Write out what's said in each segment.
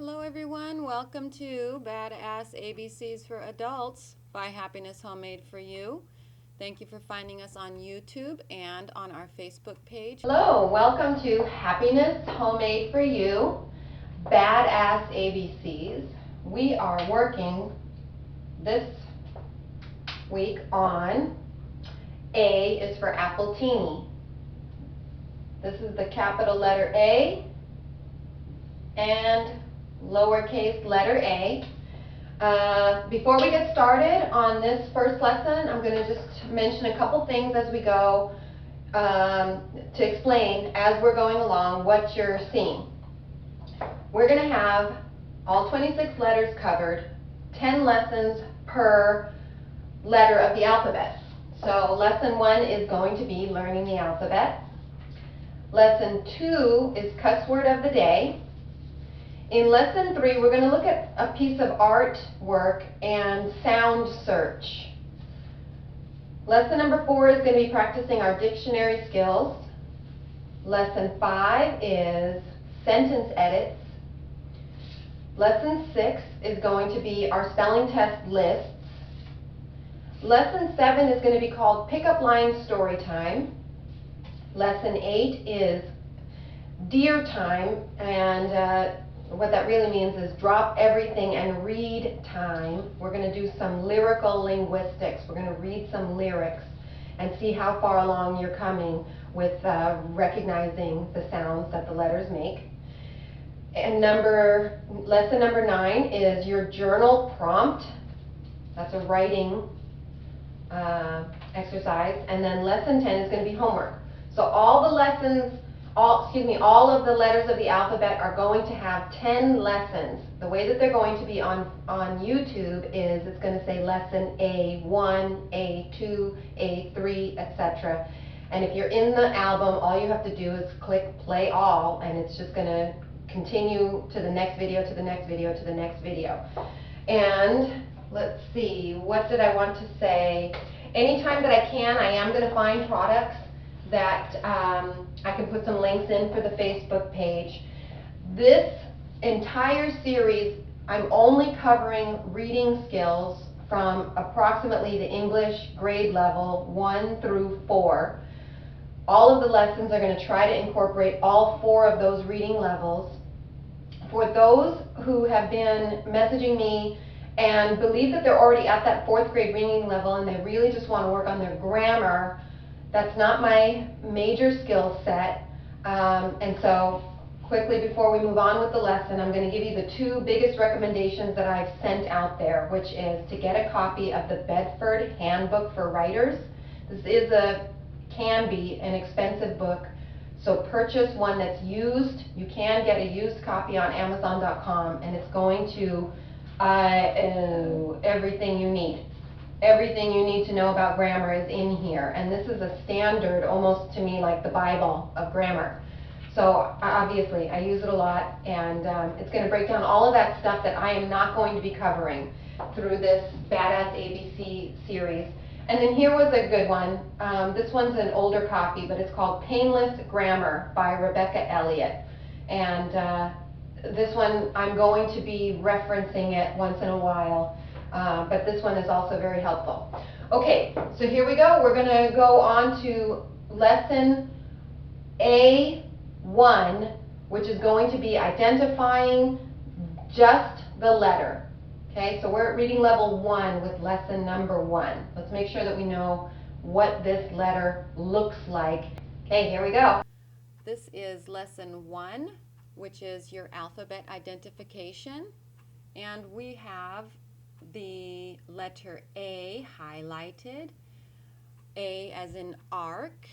Hello everyone, welcome to Badass ABCs for Adults by Happiness Homemade for You. Thank you for finding us on YouTube and on our Facebook page. Hello, welcome to Happiness Homemade for You, Badass ABCs. We are working this week on A is for Appletini. This is the capital letter A and lowercase letter A. Before we get started on this first lesson, I'm going to just mention a couple things as we go to explain as we're going along what you're seeing. We're going to have all 26 letters covered, 10 lessons per letter of the alphabet. So lesson 1 is going to be learning the alphabet. Lesson 2 is cuss word of the day. In lesson 3, we're going to look at a piece of artwork and sound search. Lesson number 4 is going to be practicing our dictionary skills. Lesson 5 is sentence edits. Lesson 6 is going to be our spelling test lists. Lesson 7 is going to be called Pickup Line Story Time. Lesson 8 is Dear Time, and what that really means is drop everything and read time. We're going to do some lyrical linguistics. We're going to read some lyrics and see how far along you're coming with recognizing the sounds that the letters make. And lesson number 9 is your journal prompt. That's a writing exercise. And then lesson 10 is going to be homework. So all the lessons, all of the letters of the alphabet are going to have 10 lessons. The way that they're going to be on YouTube is it's going to say lesson A1, A2, A3, etc. And if you're in the album, all you have to do is click play all, and it's just going to continue to the next video, to the next video, to the next video. And let's see, what did I want to say? Anytime that I can, I am going to find products that I can put some links in for the Facebook page. This entire series, I'm only covering reading skills from approximately the English grade level 1 through 4. All of the lessons are going to try to incorporate all 4 of those reading levels. For those who have been messaging me and believe that they're already at that 4th grade reading level and they really just want to work on their grammar, that's not my major skill set. And so quickly before we move on with the lesson, I'm going to give you the 2 biggest recommendations that I've sent out there, which is to get a copy of the Bedford Handbook for Writers. This can be an expensive book, so purchase one that's used. You can get a used copy on Amazon.com, and it's going to everything you need. Everything you need to know about grammar is in here, and this is a standard, almost to me like the Bible of grammar. So obviously I use it a lot, and it's going to break down all of that stuff that I am not going to be covering through this Badass ABC series. And then here was a good one. This one's an older copy, but it's called Painless Grammar by Rebecca Elliott. And this one, I'm going to be referencing it once in a while, but this one is also very helpful. Okay, so here we go. We're going to go on to lesson A1, which is going to be identifying just the letter. Okay, so we're at reading level 1 with lesson number 1. Let's make sure that we know what this letter looks like. Okay, here we go. This is lesson 1, which is your alphabet identification. And we have the letter A highlighted, A as in arc,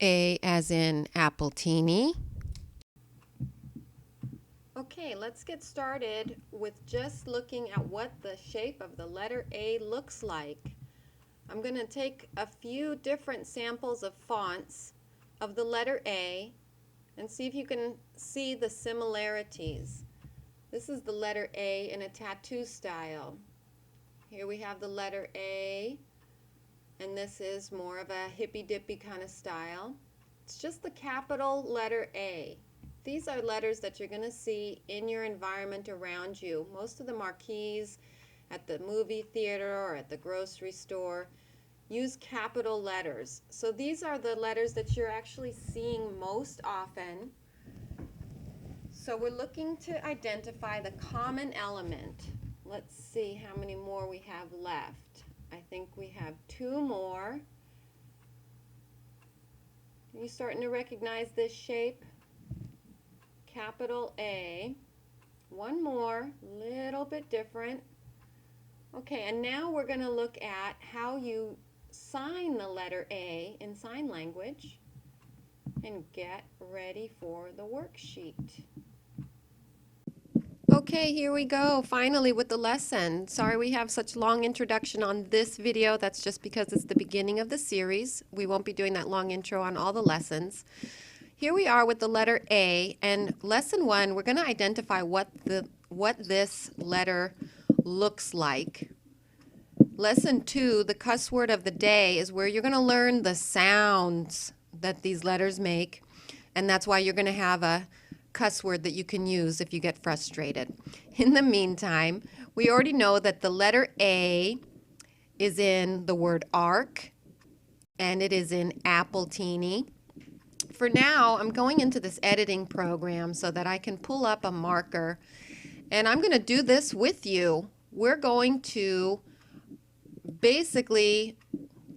A as in Appletini. Okay, let's get started with just looking at what the shape of the letter A looks like. I'm going to take a few different samples of fonts of the letter A and see if you can see the similarities. This is the letter A in a tattoo style. Here we have the letter A, and this is more of a hippy-dippy kind of style. It's just the capital letter A. These are letters that you're going to see in your environment around you. Most of the marquees at the movie theater or at the grocery store use capital letters. So these are the letters that you're actually seeing most often. So we're looking to identify the common element. Let's see how many more we have left. I think we have 2 more. Are you starting to recognize this shape? Capital A. One more, little bit different. Okay, and now we're going to look at how you sign the letter A in sign language and get ready for the worksheet. Okay, here we go, finally with the lesson. Sorry we have such long introduction on this video. That's just because it's the beginning of the series. We won't be doing that long intro on all the lessons. Here we are with the letter A, and lesson 1, we're going to identify what this letter looks like. Lesson 2, the cuss word of the day, is where you're going to learn the sounds that these letters make, and that's why you're going to have a cuss word that you can use if you get frustrated. In the meantime, we already know that the letter A is in the word arc, and it is in Appletini. For now, I'm going into this editing program so that I can pull up a marker, and I'm going to do this with you. We're going to basically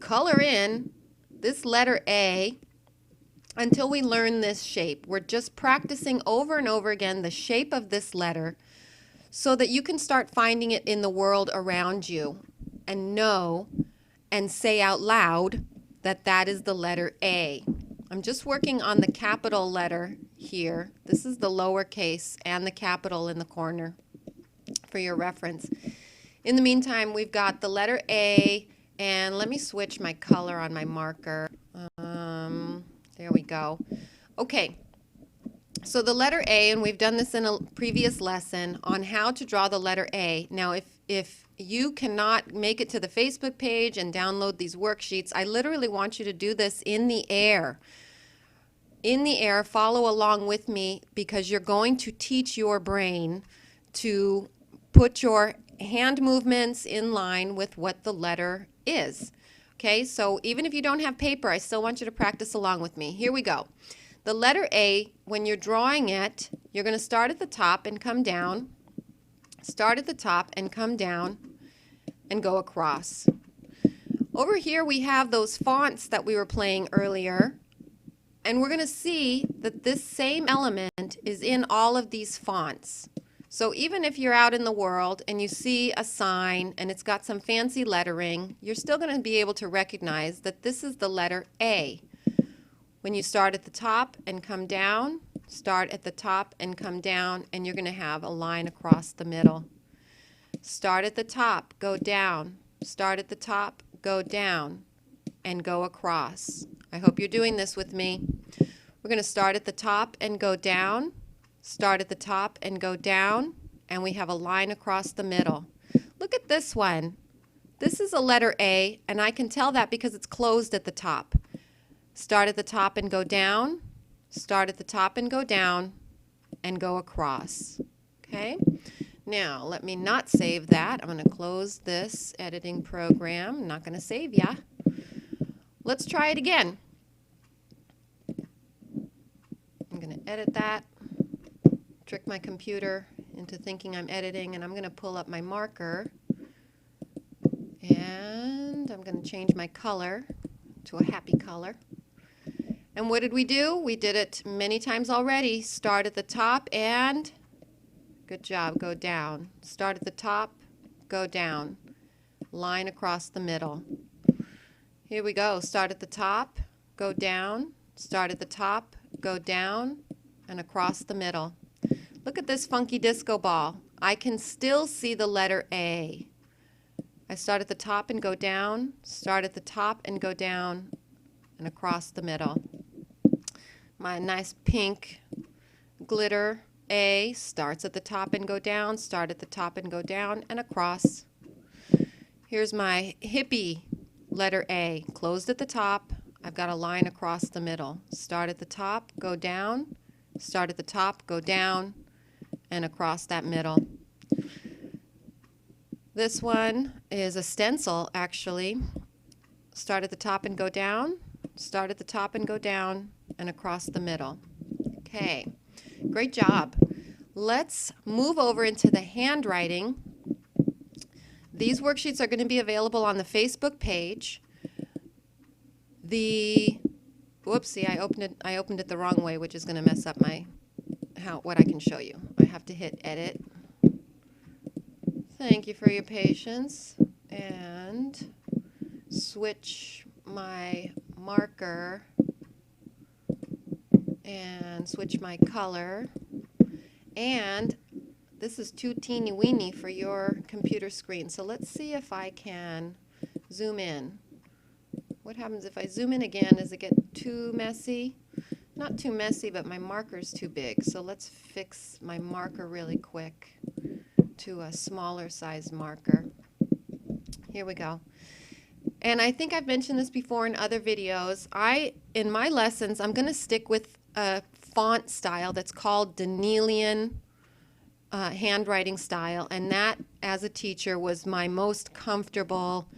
color in this letter A until we learn this shape. We're just practicing over and over again the shape of this letter so that you can start finding it in the world around you and know and say out loud that that is the letter A. I'm just working on the capital letter here. This is the lowercase and the capital in the corner for your reference. In the meantime, we've got the letter A, and let me switch my color on my marker. There we go. Okay, so the letter A, and we've done this in a previous lesson on how to draw the letter A. Now, if you cannot make it to the Facebook page and download these worksheets, I literally want you to do this in the air. In the air, follow along with me, because you're going to teach your brain to put your hand movements in line with what the letter is. Okay, so even if you don't have paper, I still want you to practice along with me. Here we go. The letter A, when you're drawing it, you're going to start at the top and come down. Start at the top and come down and go across. Over here we have those fonts that we were playing earlier. And we're going to see that this same element is in all of these fonts. So even if you're out in the world and you see a sign and it's got some fancy lettering, you're still going to be able to recognize that this is the letter A. When you start at the top and come down, start at the top and come down, and you're going to have a line across the middle. Start at the top, go down. Start at the top, go down, and go across. I hope you're doing this with me. We're going to start at the top and go down, start at the top and go down, and we have a line across the middle. Look at this one. This is a letter A, and I can tell that because it's closed at the top. Start at the top and go down, start at the top and go down, and go across. Okay? Now, let me not save that. I'm going to close this editing program. I'm not going to save ya. Let's try it again. I'm going to edit that, trick my computer into thinking I'm editing, and I'm going to pull up my marker, and I'm going to change my color to a happy color. And what did we do? We did it many times already. Start at the top and, good job, go down. Start at the top, go down. Line across the middle. Here we go. Start at the top, go down, start at the top, go down, and across the middle. Look at this funky disco ball. I can still see the letter A. I start at the top and go down, start at the top and go down, and across the middle. My nice pink glitter A starts at the top and go down, start at the top and go down, and across. Here's my hippie letter A, closed at the top. I've got a line across the middle. Start at the top, go down, Start at the top, go down, and across that middle. This one is a stencil, actually. Start at the top and go down, start at the top and go down, and across the middle. Okay, great job. Let's move over into the handwriting. These worksheets are going to be available on the Facebook page. Whoopsie, I opened it the wrong way, which is going to mess up what I can show you. I have to hit edit. Thank you for your patience. And switch my marker and switch my color. And this is too teeny weeny for your computer screen. So let's see if I can zoom in. What happens if I zoom in again? Does it get too messy? Not too messy, but my marker's too big. So let's fix my marker really quick to a smaller size marker. Here we go. And I think I've mentioned this before in other videos. In my lessons, I'm going to stick with a font style that's called Danielian handwriting style, and that, as a teacher, was my most comfortable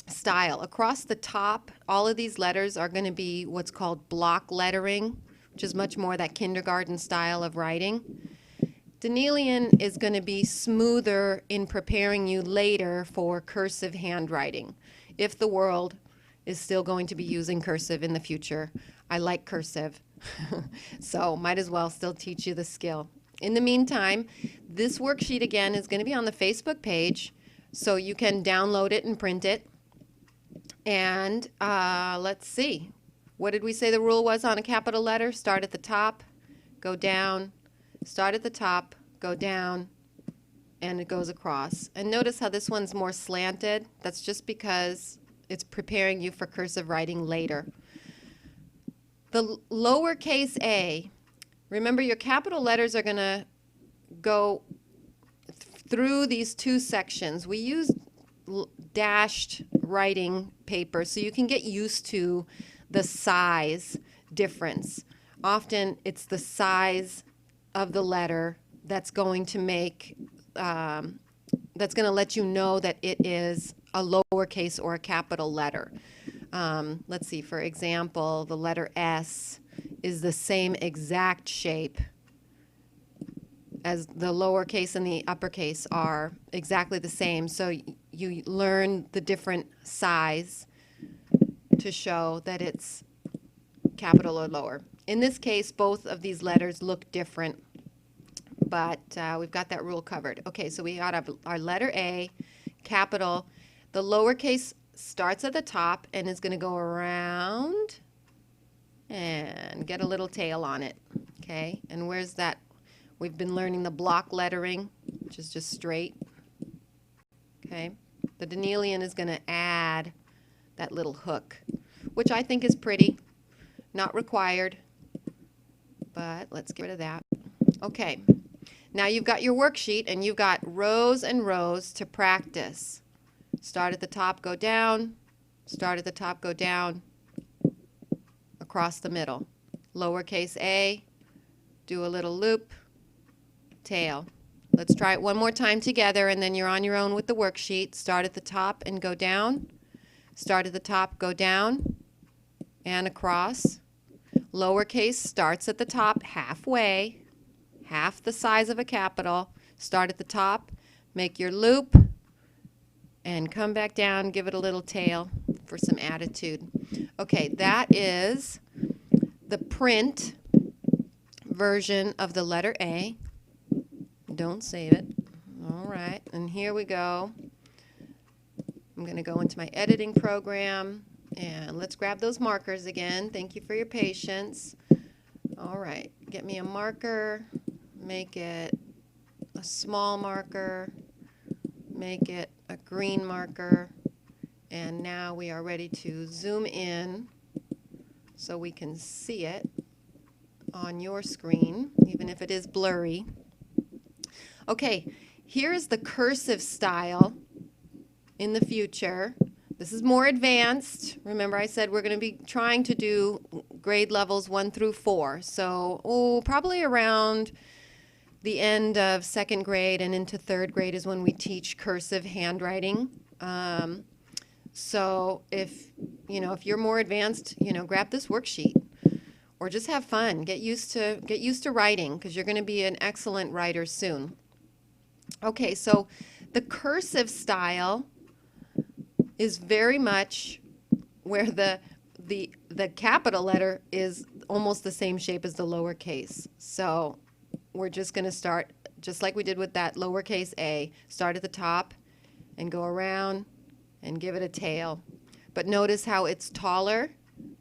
style. Across the top, all of these letters are going to be what's called block lettering, which is much more that kindergarten style of writing. Danielian is going to be smoother in preparing you later for cursive handwriting, if the world is still going to be using cursive in the future. I like cursive, so might as well still teach you the skill. In the meantime, this worksheet again is going to be on the Facebook page, so you can download it and print it. And let's see. What did we say the rule was on a capital letter? Start at the top, go down, start at the top, go down, and it goes across. And notice how this one's more slanted. That's just because it's preparing you for cursive writing later. The lowercase a, remember your capital letters are going to go through these two sections. We use dashed writing paper so you can get used to the size difference. Often it's the size of the letter that's going to that's going to let you know that it is a lowercase or a capital letter. Let's see, for example, the letter S is the same exact shape as the lowercase and the uppercase are exactly the same. So you learn the different size to show that it's capital or lower. In this case, both of these letters look different, but we've got that rule covered. Okay, so we got our letter A, capital. The lowercase starts at the top and is going to go around and get a little tail on it. Okay, and where's that? We've been learning the block lettering, which is just straight. Okay, the Danielian is going to add that little hook, which I think is pretty. Not required, but let's get rid of that. Okay, now you've got your worksheet and you've got rows and rows to practice. Start at the top, go down, start at the top, go down, across the middle. Lowercase a, do a little loop, tail. Let's try it one more time together and then you're on your own with the worksheet. Start at the top and go down, start at the top, go down, and across. Lowercase starts at the top halfway, half the size of a capital. Start at the top, make your loop, and come back down, give it a little tail for some attitude. Okay, that is the print version of the letter A. Don't save it. All right, and here we go. I'm going to go into my editing program, and let's grab those markers again. Thank you for your patience. All right, get me a marker, make it a small marker, make it a green marker, and now we are ready to zoom in so we can see it on your screen, even if it is blurry. Okay, here's the cursive style in the future. This is more advanced. Remember I said we're going to be trying to do grade levels 1 through 4. So, probably around the end of second grade and into third grade is when we teach cursive handwriting. So if you're more advanced, grab this worksheet or just have fun. Get used to writing because you're going to be an excellent writer soon. Okay, so the cursive style is very much where the capital letter is almost the same shape as the lowercase. So we're just going to start just like we did with that lowercase a. Start at the top and go around and give it a tail. But notice how it's taller.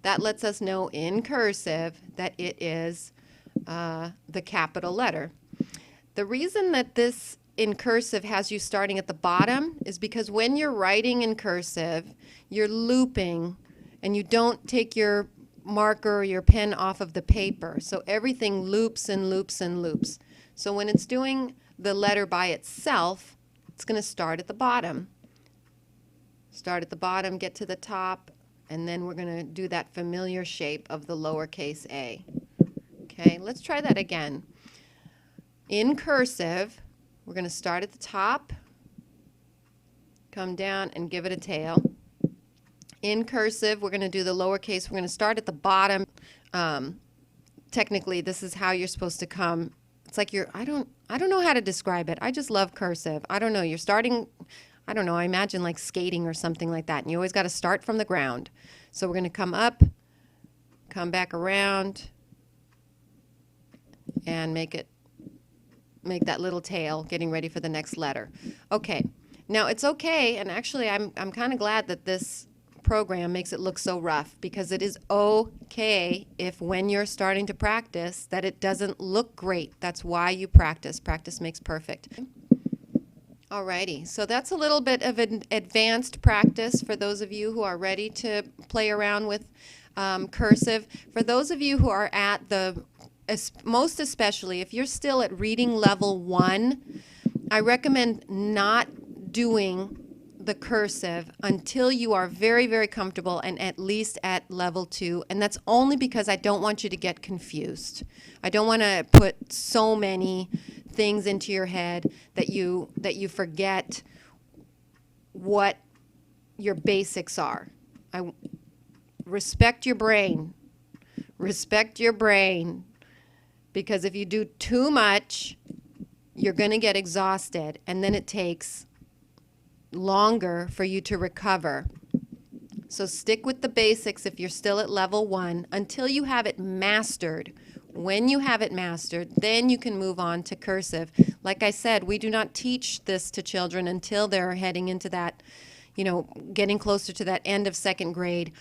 That lets us know in cursive that it is the capital letter. The reason that this in cursive has you starting at the bottom is because when you're writing in cursive, you're looping and you don't take your marker or your pen off of the paper. So everything loops and loops and loops. So when it's doing the letter by itself, it's going to start at the bottom. Start at the bottom, get to the top, and then we're going to do that familiar shape of the lowercase a. Okay, let's try that again. In cursive, we're going to start at the top, come down and give it a tail. In cursive, we're going to do the lowercase. We're going to start at the bottom. Technically, this is how you're supposed to come. It's like I don't know how to describe it. I just love cursive. I don't know. You're starting, I don't know, I imagine like skating or something like that. And you always got to start from the ground. So we're going to come up, come back around, and make that little tail, getting ready for the next letter. Okay, now it's okay, and actually I'm kind of glad that this program makes it look so rough, because it is okay if when you're starting to practice that it doesn't look great. That's why you practice. Practice makes perfect. Alrighty, so that's a little bit of an advanced practice for those of you who are ready to play around with cursive. For those of you who are at most especially if you're still at reading level 1, I recommend not doing the cursive until you are very, very comfortable and at least at level 2. And that's only because I don't want you to get confused. I don't want to put so many things into your head that you forget what your basics are. Respect your brain. Respect your brain. Because if you do too much, you're going to get exhausted, and then it takes longer for you to recover. So stick with the basics if you're still at level 1 until you have it mastered. When you have it mastered, then you can move on to cursive. Like I said, we do not teach this to children until they're heading into that, getting closer to that end of second grade,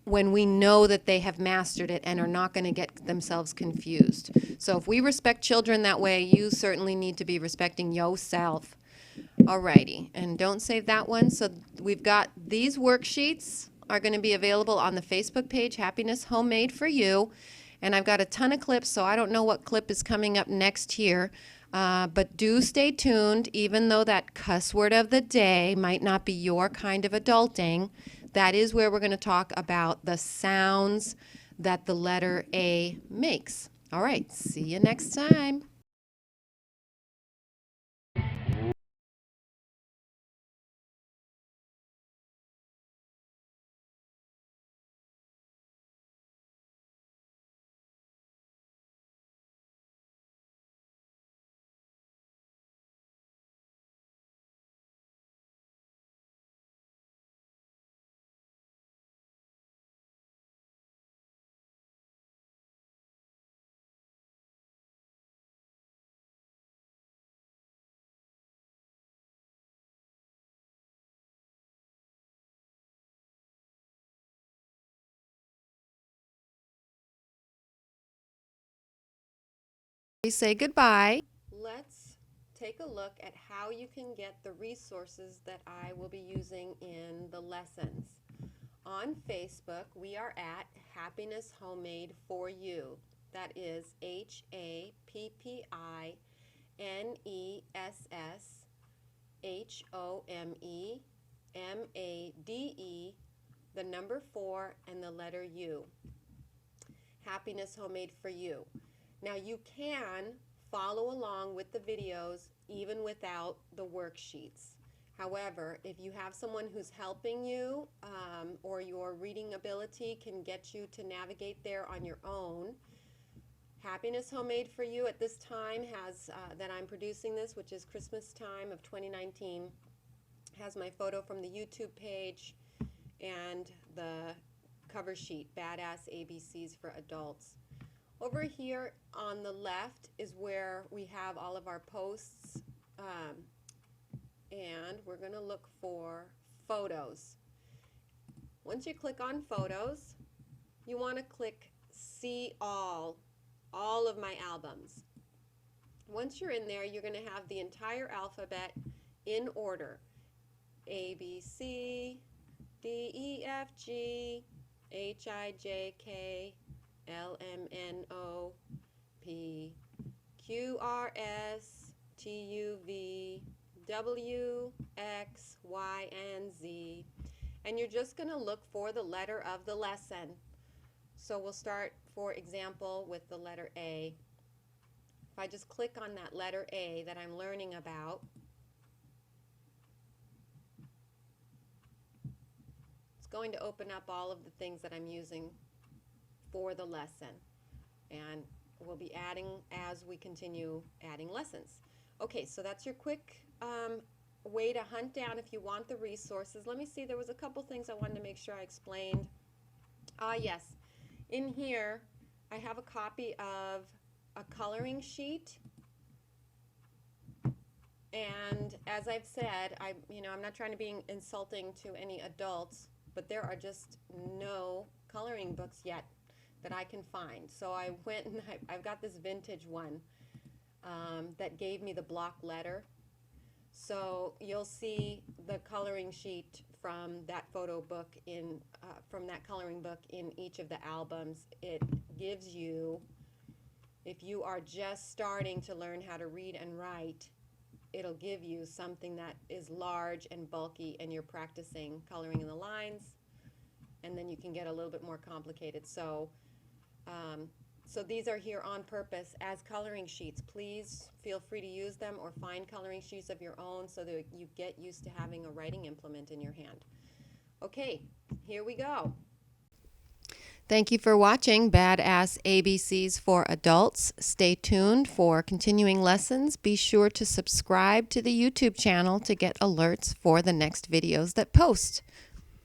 when we know that they have mastered it and are not going to get themselves confused. So if we respect children that way, you certainly need to be respecting yourself. Alrighty, and don't save that one. So we've got these worksheets are going to be available on the Facebook page, Happiness Homemade for You. And I've got a ton of clips, so I don't know what clip is coming up next here. But do stay tuned, even though that cuss word of the day might not be your kind of adulting. That is where we're going to talk about the sounds that the letter A makes. All right, see you next time. We say goodbye. Let's take a look at how you can get the resources that I will be using in the lessons. On Facebook, we are at Happiness Homemade for You. That is HappinessHomemade, the number 4 and the letter U. Happiness Homemade for You. Now you can follow along with the videos even without the worksheets. However, if you have someone who's helping you or your reading ability can get you to navigate there on your own, Happiness Homemade for You at this time has, that I'm producing this, which is Christmas time of 2019, has my photo from the YouTube page and the cover sheet, Badass ABCs for Adults. Over here on the left is where we have all of our posts, and we're going to look for photos. Once you click on photos, you want to click See All of my albums. Once you're in there, you're going to have the entire alphabet in order. A, B, C, D, E, F, G, H, I, J, K, L, M, N, O, P, Q, R, S, T, U, V, W, X, Y, and Z. And you're just going to look for the letter of the lesson. So we'll start, for example, with the letter A. If I just click on that letter A that I'm learning about, it's going to open up all of the things that I'm using for the lesson. And we'll be adding as we continue adding lessons. Okay, so that's your quick way to hunt down if you want the resources. Let me see, there was a couple things I wanted to make sure I explained. Yes, in here I have a copy of a coloring sheet, and as I've said, I'm not trying to be insulting to any adults, but there are just no coloring books yet that I can find. So I went and I've got this vintage one that gave me the block letter. So you'll see the coloring sheet from that photo book from that coloring book in each of the albums. It gives you, if you are just starting to learn how to read and write, it'll give you something that is large and bulky, and you're practicing coloring in the lines, and then you can get a little bit more complicated. So these are here on purpose as coloring sheets. Please feel free to use them or find coloring sheets of your own so that you get used to having a writing implement in your hand. Okay, here we go. Thank you for watching Badass ABCs for Adults. Stay tuned for continuing lessons. Be sure to subscribe to the YouTube channel to get alerts for the next videos that post.